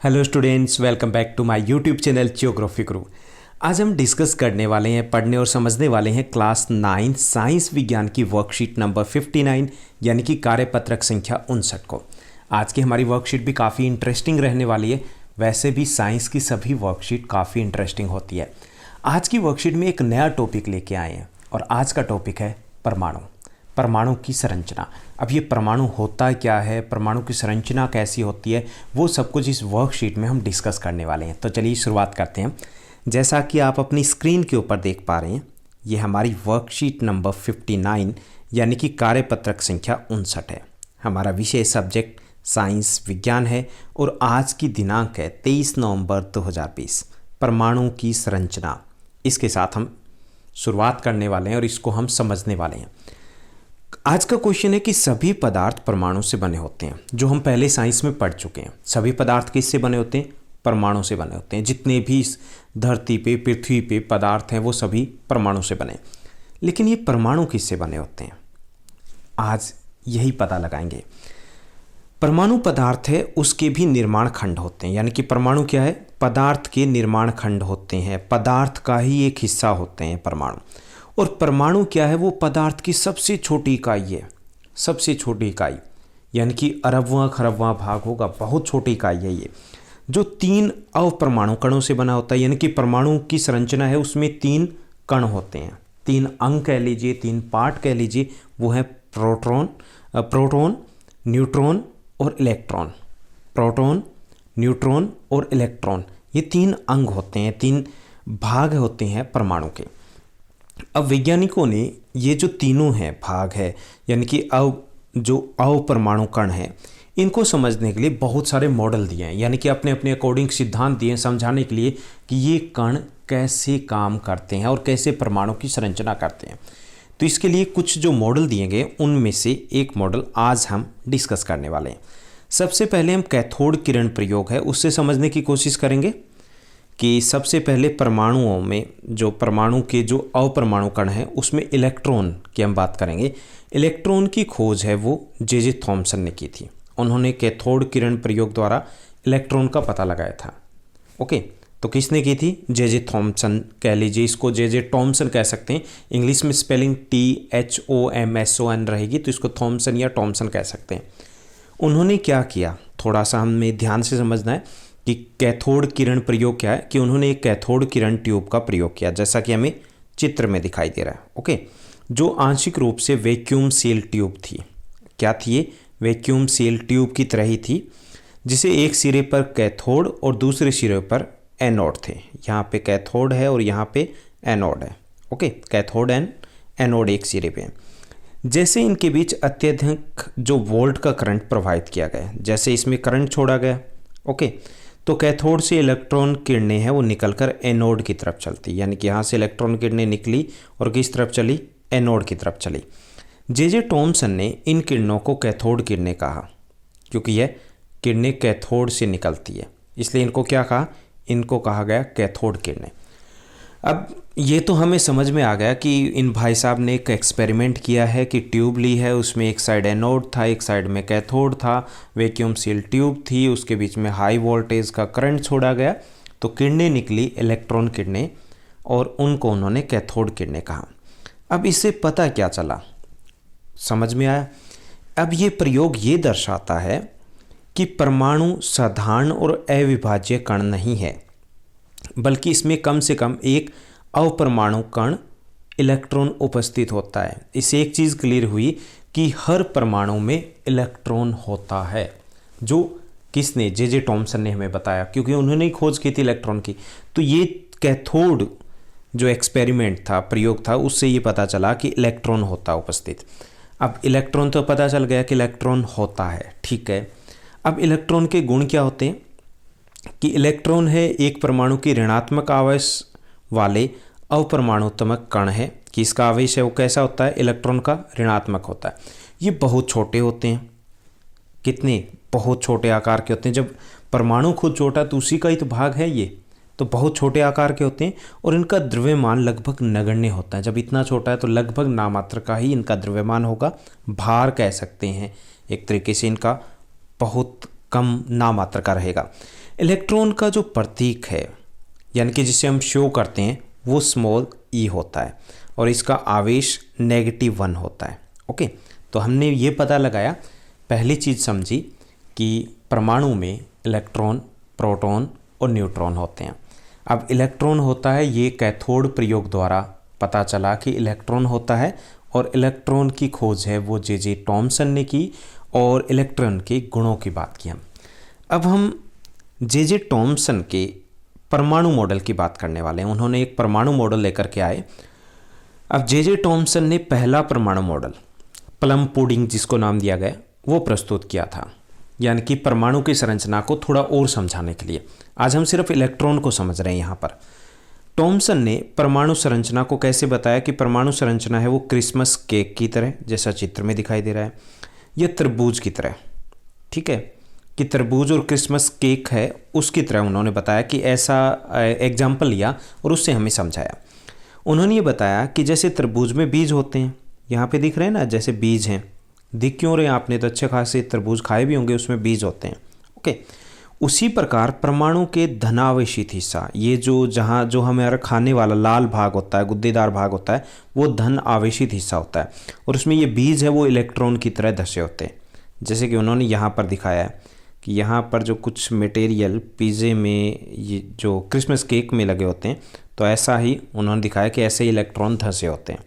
Hello students, welcome back to my YouTube channel Geography Guru. आज हम discuss करने वाले हैं, पढ़ने और समझने वाले हैं क्लास 9 साइंस विज्ञान की वर्कशीट नंबर 59 यानी कि कार्यपत्रक संख्या 59 को। आज की हमारी वर्कशीट भी काफ़ी इंटरेस्टिंग रहने वाली है। वैसे भी साइंस की सभी वर्कशीट काफ़ी इंटरेस्टिंग होती है। आज की वर्कशीट में एक नया टॉपिक लेके आए हैं और आज का टॉपिक है परमाणु की संरचना। अब ये परमाणु होता क्या है, परमाणु की संरचना कैसी होती है, वो सब कुछ इस वर्कशीट में हम डिस्कस करने वाले हैं। तो चलिए शुरुआत करते हैं। जैसा कि आप अपनी स्क्रीन के ऊपर देख पा रहे हैं, ये हमारी वर्कशीट नंबर 59 यानी कि कार्यपत्रक संख्या 59 है। हमारा विषय सब्जेक्ट साइंस विज्ञान है और आज की दिनांक है 23 नवंबर 2020। परमाणु की संरचना, इसके साथ हम शुरुआत करने वाले हैं और इसको हम समझने वाले हैं। आज का क्वेश्चन है कि सभी पदार्थ परमाणु से बने होते हैं, जो हम पहले साइंस में पढ़ चुके हैं। सभी पदार्थ किससे बने होते हैं? परमाणु से बने होते हैं। जितने भी इस धरती पे, पृथ्वी पे पदार्थ हैं वो सभी परमाणु से बने। लेकिन ये परमाणु किससे बने होते हैं, आज यही पता लगाएंगे। परमाणु पदार्थ है, उसके भी निर्माण खंड होते हैं। यानी कि परमाणु क्या है? पदार्थ के निर्माण खंड होते हैं, पदार्थ का ही एक हिस्सा होते हैं परमाणु। और परमाणु क्या है? वो पदार्थ की सबसे छोटी इकाई है, सबसे छोटी इकाई, यानी कि अरबवां खरबवां भाग होगा, बहुत छोटी इकाई है ये, जो 3 अवपरमाणु कणों से बना होता है। यानी कि परमाणु की संरचना है, उसमें 3 कण होते हैं, 3 अंग कह लीजिए, 3 पार्ट कह लीजिए। वो है प्रोटॉन, न्यूट्रॉन और इलेक्ट्रॉन। प्रोटॉन, न्यूट्रॉन और इलेक्ट्रॉन, ये 3 अंग होते हैं, 3 भाग होते हैं परमाणु के। अब वैज्ञानिकों ने ये जो तीनों हैं भाग है, यानी कि अवपरमाणु कण हैं, इनको समझने के लिए बहुत सारे मॉडल दिए हैं। यानी कि अपने अपने अकॉर्डिंग सिद्धांत दिए हैं समझाने के लिए कि ये कण कैसे काम करते हैं और कैसे परमाणु की संरचना करते हैं। तो इसके लिए कुछ जो मॉडल दिए गए, उनमें से एक मॉडल आज हम डिस्कस करने वाले हैं। सबसे पहले हम कैथोड किरण प्रयोग है उससे समझने की कोशिश करेंगे कि सबसे पहले परमाणुओं में, जो परमाणु के जो अवपरमाणु कण हैं, उसमें इलेक्ट्रॉन की हम बात करेंगे। इलेक्ट्रॉन की खोज है वो जे थॉमसन ने की थी। उन्होंने कैथोड किरण प्रयोग द्वारा इलेक्ट्रॉन का पता लगाया था। ओके, तो किसने की थी? जे थॉमसन कह लीजिए, इसको जे टॉमसन कह सकते हैं। इंग्लिश में स्पेलिंग THOMSON रहेगी, तो इसको थॉमसन या टॉमसन कह सकते हैं। उन्होंने क्या किया, थोड़ा सा हमें ध्यान से समझना है कि कैथोड किरण प्रयोग क्या है। कि उन्होंने एक कैथोड किरण ट्यूब का प्रयोग किया, जैसा कि हमें चित्र में दिखाई दे रहा है। ओके, जो आंशिक रूप से वैक्यूम सील ट्यूब थी। क्या थी ये? वैक्यूम सील ट्यूब की तरह ही थी, जिसे एक सिरे पर कैथोड और दूसरे सिरे पर एनोड थे। यहाँ पे कैथोड है और यहाँ पे एनोड है। ओके, कैथोड एंड एनोड एक सिरे पे। जैसे इनके बीच अत्यधिक जो वोल्ट का करंट प्रवाहित किया गया, जैसे इसमें करंट छोड़ा गया, ओके, तो कैथोड से इलेक्ट्रॉन किरणें हैं वो निकलकर एनोड की तरफ चलती। यानी कि यहाँ से इलेक्ट्रॉन किरणें निकली और किस तरफ चली? एनोड की तरफ चली। जे टॉमसन ने इन किरणों को कैथोड किरणें कहा, क्योंकि यह किरणें कैथोड से निकलती है, इसलिए इनको क्या कहा? इनको कहा गया कैथोड किरणें। अब ये तो हमें समझ में आ गया कि इन भाई साहब ने एक एक्सपेरिमेंट किया है कि ट्यूब ली है, उसमें एक साइड एनोड था, एक साइड में कैथोड था, वैक्यूम सील ट्यूब थी, उसके बीच में हाई वोल्टेज का करंट छोड़ा गया, तो किरणें निकली, इलेक्ट्रॉन किरणें, और उनको उन्होंने कैथोड किरणें कहा। अब इससे पता क्या चला, समझ में आया? अब ये प्रयोग ये दर्शाता है कि परमाणु साधारण और अविभाज्य कण नहीं है, बल्कि इसमें कम से कम एक अवपरमाणु कण इलेक्ट्रॉन उपस्थित होता है। इससे एक चीज़ क्लियर हुई कि हर परमाणु में इलेक्ट्रॉन होता है, जो किसने? जे टॉमसन ने हमें बताया, क्योंकि उन्होंने ही खोज की थी इलेक्ट्रॉन की। तो ये कैथोड जो एक्सपेरिमेंट था, प्रयोग था, उससे ये पता चला कि इलेक्ट्रॉन होता उपस्थित। अब इलेक्ट्रॉन तो पता चल गया कि इलेक्ट्रॉन होता है, ठीक है। अब इलेक्ट्रॉन के गुण क्या होते हैं? कि इलेक्ट्रॉन है एक परमाणु की ऋणात्मक आवेश वाले अवपरमाणुत्मक कण है। कि इसका आवेश है वो कैसा होता है? इलेक्ट्रॉन का ऋणात्मक होता है। ये बहुत छोटे होते हैं। कितने? बहुत छोटे आकार के होते हैं। जब परमाणु खुद छोटा तो उसी का ही तो भाग है ये, तो बहुत छोटे आकार के होते हैं और इनका द्रव्यमान लगभग नगण्य होता है। जब इतना छोटा है तो लगभग नामात्र का ही इनका द्रव्यमान होगा, भार कह सकते हैं एक तरीके से, इनका बहुत कम नामात्र का रहेगा। इलेक्ट्रॉन का जो प्रतीक है यानी कि जिसे हम शो करते हैं वो स्मॉल ई होता है और इसका आवेश -1 होता है। ओके, तो हमने ये पता लगाया, पहली चीज़ समझी कि परमाणु में इलेक्ट्रॉन, प्रोटॉन और न्यूट्रॉन होते हैं। अब इलेक्ट्रॉन होता है, ये कैथोड प्रयोग द्वारा पता चला कि इलेक्ट्रॉन होता है और इलेक्ट्रॉन की खोज है वो जे टॉमसन ने की और इलेक्ट्रॉन के गुणों की बात की हम। अब हम जे टॉमसन के परमाणु मॉडल की बात करने वाले हैं। उन्होंने एक परमाणु मॉडल लेकर के आए। अब जे टॉमसन ने पहला परमाणु मॉडल, प्लम पुडिंग जिसको नाम दिया गया, वो प्रस्तुत किया था, यानी कि परमाणु की संरचना को थोड़ा और समझाने के लिए। आज हम सिर्फ इलेक्ट्रॉन को समझ रहे हैं यहाँ पर। टॉमसन ने परमाणु संरचना को कैसे बताया कि परमाणु संरचना है वो क्रिसमस केक की तरह, जैसा चित्र में दिखाई दे रहा है, या तरबूज की तरह। ठीक है, कि तरबूज और क्रिसमस केक है उसकी तरह उन्होंने बताया कि ऐसा एग्जाम्पल लिया और उससे हमें समझाया। उन्होंने ये बताया कि जैसे तरबूज में बीज होते हैं, यहाँ पे दिख रहे हैं ना, जैसे बीज हैं, दिख क्यों रहे हैं, आपने तो अच्छे खासे तरबूज खाए भी होंगे, उसमें बीज होते हैं। ओके, उसी प्रकार परमाणु के धनावेशित हिस्सा, ये जो हमारा खाने वाला लाल भाग होता है, गुद्देदार भाग होता है, वो धन आवेशित हिस्सा होता है और उसमें ये बीज है वो इलेक्ट्रॉन की तरह धसे होते हैं। जैसे कि उन्होंने यहाँ पर दिखाया है कि यहाँ पर जो कुछ मटेरियल पिज़्ज़े में, ये जो क्रिसमस केक में लगे होते हैं, तो ऐसा ही उन्होंने दिखाया कि ऐसे ही इलेक्ट्रॉन धसे होते हैं।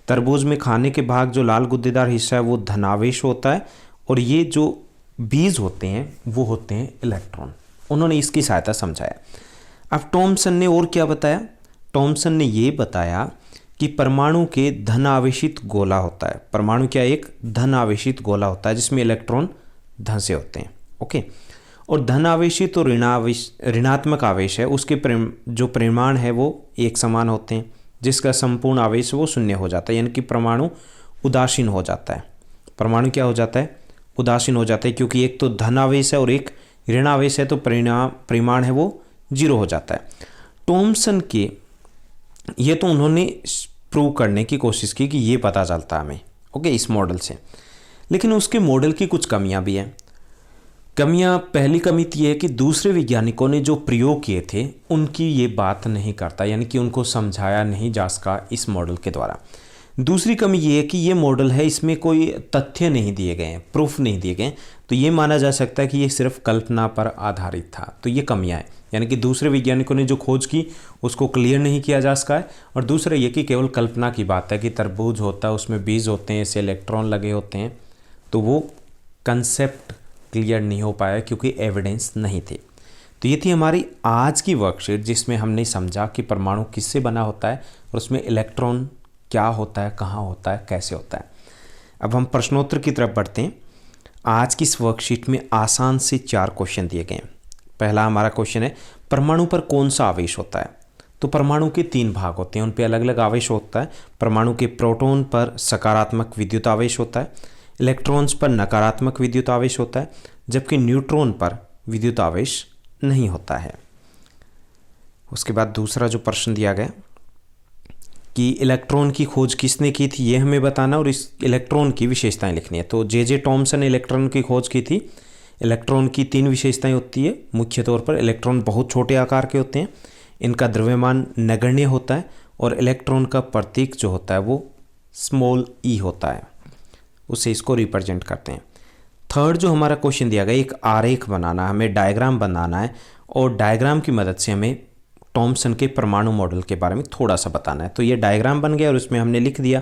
तरबूज में खाने के भाग जो लाल गुद्देदार हिस्सा है वो धनावेश होता है और ये जो बीज होते हैं वो होते हैं इलेक्ट्रॉन। उन्होंने इसकी सहायता समझाया। अब टॉमसन ने और क्या बताया? टॉमसन ने ये बताया कि परमाणु के धन आवेशित गोला होता है। परमाणु क्या, एक धन आवेशित गोला होता है जिसमें इलेक्ट्रॉन धंसे होते हैं। ओके, और धन आवेशित और ऋणात्मक आवेश है उसके जो परिमाण है वो एक समान होते हैं, जिसका संपूर्ण आवेश वो शून्य हो जाता है, यानी कि परमाणु उदासीन हो जाता है। परमाणु क्या हो जाता है? उदासीन हो जाता है, क्योंकि एक तो धन आवेश है और एक ऋण आवेश है, तो परिमाण है वो 0 हो जाता है। टॉमसन के ये तो उन्होंने प्रूव करने की कोशिश की कि ये पता चलता है हमें, ओके, इस मॉडल से। लेकिन उसके मॉडल की कुछ कमियां भी हैं। पहली कमी तो ये है कि दूसरे वैज्ञानिकों ने जो प्रयोग किए थे उनकी ये बात नहीं करता, यानी कि उनको समझाया नहीं जा सका इस मॉडल के द्वारा। दूसरी कमी ये है कि ये मॉडल है, इसमें कोई तथ्य नहीं दिए गए हैं, प्रूफ नहीं दिए गए, तो ये माना जा सकता है कि ये सिर्फ कल्पना पर आधारित था। तो ये कमियां हैं, यानी कि दूसरे वैज्ञानिकों ने जो खोज की उसको क्लियर नहीं किया जा सका है। और दूसरा ये कि केवल कल्पना की बात है कि तरबूज होता है, उसमें बीज होते हैं, इससे इलेक्ट्रॉन लगे होते हैं, तो वो कंसेप्ट क्लियर नहीं हो पाया क्योंकि एविडेंस नहीं थे। तो ये थी हमारी आज की वर्कशीट, जिसमें हमने समझा कि परमाणु किससे बना होता है और उसमें इलेक्ट्रॉन क्या होता है, कहाँ होता है, कैसे होता है। अब हम प्रश्नोत्तर की तरफ बढ़ते हैं। आज की इस वर्कशीट में आसान से 4 क्वेश्चन दिए गए हैं। पहला हमारा क्वेश्चन है, परमाणु पर कौन सा आवेश होता है? तो परमाणु के 3 भाग होते हैं, उन पर अलग अलग आवेश होता है। परमाणु के प्रोटॉन पर सकारात्मक विद्युत आवेश होता है, इलेक्ट्रॉन्स पर नकारात्मक विद्युत आवेश होता है, जबकि न्यूट्रॉन पर विद्युत आवेश नहीं होता है। उसके बाद दूसरा जो प्रश्न दिया गया कि इलेक्ट्रॉन की खोज किसने की थी, ये हमें बताना और इस इलेक्ट्रॉन की विशेषताएं लिखनी है। तो जे टॉमसन ने इलेक्ट्रॉन की खोज की थी। इलेक्ट्रॉन की 3 विशेषताएं होती है मुख्य तौर पर। इलेक्ट्रॉन बहुत छोटे आकार के होते हैं, इनका द्रव्यमान नगण्य होता है और इलेक्ट्रॉन का प्रतीक जो होता है वो स्मॉल ई होता है, उससे इसको रिप्रेजेंट करते हैं। थर्ड जो हमारा क्वेश्चन दिया गया, एक आरेख बनाना, हमें डायग्राम बनाना है और डायग्राम की मदद से हमें टॉमसन के परमाणु मॉडल के बारे में थोड़ा सा बताना है। तो ये डायग्राम बन गया और उसमें हमने लिख दिया,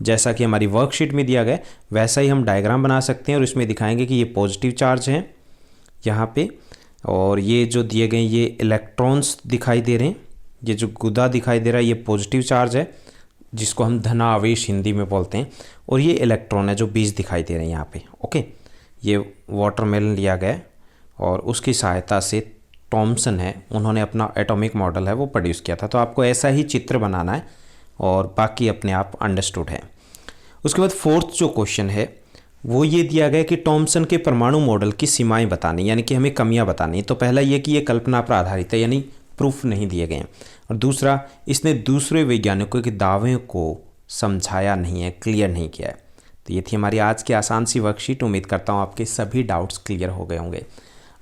जैसा कि हमारी वर्कशीट में दिया गया वैसा ही हम डायग्राम बना सकते हैं और इसमें दिखाएंगे कि ये पॉजिटिव चार्ज है यहाँ पे, और ये जो दिए गए ये इलेक्ट्रॉन्स दिखाई दे रहे हैं, ये जो गुदा दिखाई दे रहा है ये पॉजिटिव चार्ज है जिसको हम धना आवेश हिंदी में बोलते हैं, और ये इलेक्ट्रॉन है जो बीज दिखाई दे रहे हैं यहाँ पे। ओके, ये वाटरमेलन लिया गया और उसकी सहायता से टॉमसन है, उन्होंने अपना एटॉमिक मॉडल है वो प्रोड्यूस किया था। तो आपको ऐसा ही चित्र बनाना है और बाकी अपने आप अंडरस्टूड है। उसके बाद फोर्थ जो क्वेश्चन है वो ये दिया गया कि टॉमसन के परमाणु मॉडल की सीमाएं बतानी, यानी कि हमें कमियां बतानी। तो पहला ये कि ये कल्पना पर आधारित है, यानी प्रूफ नहीं दिए गए हैं, और दूसरा इसने दूसरे वैज्ञानिकों के दावे को समझाया नहीं है, क्लियर नहीं किया है। तो ये थी हमारी आज की आसान सी वर्कशीट। उम्मीद करता हूँ आपके सभी डाउट्स क्लियर हो गए होंगे।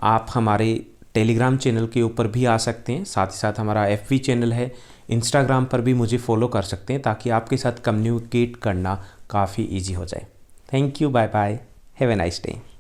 आप हमारे टेलीग्राम चैनल के ऊपर भी आ सकते हैं, साथ ही साथ हमारा FB चैनल है, इंस्टाग्राम पर भी मुझे फॉलो कर सकते हैं ताकि आपके साथ कम्युनिकेट करना काफ़ी ईजी हो जाए। Thank you, bye bye, have a nice day.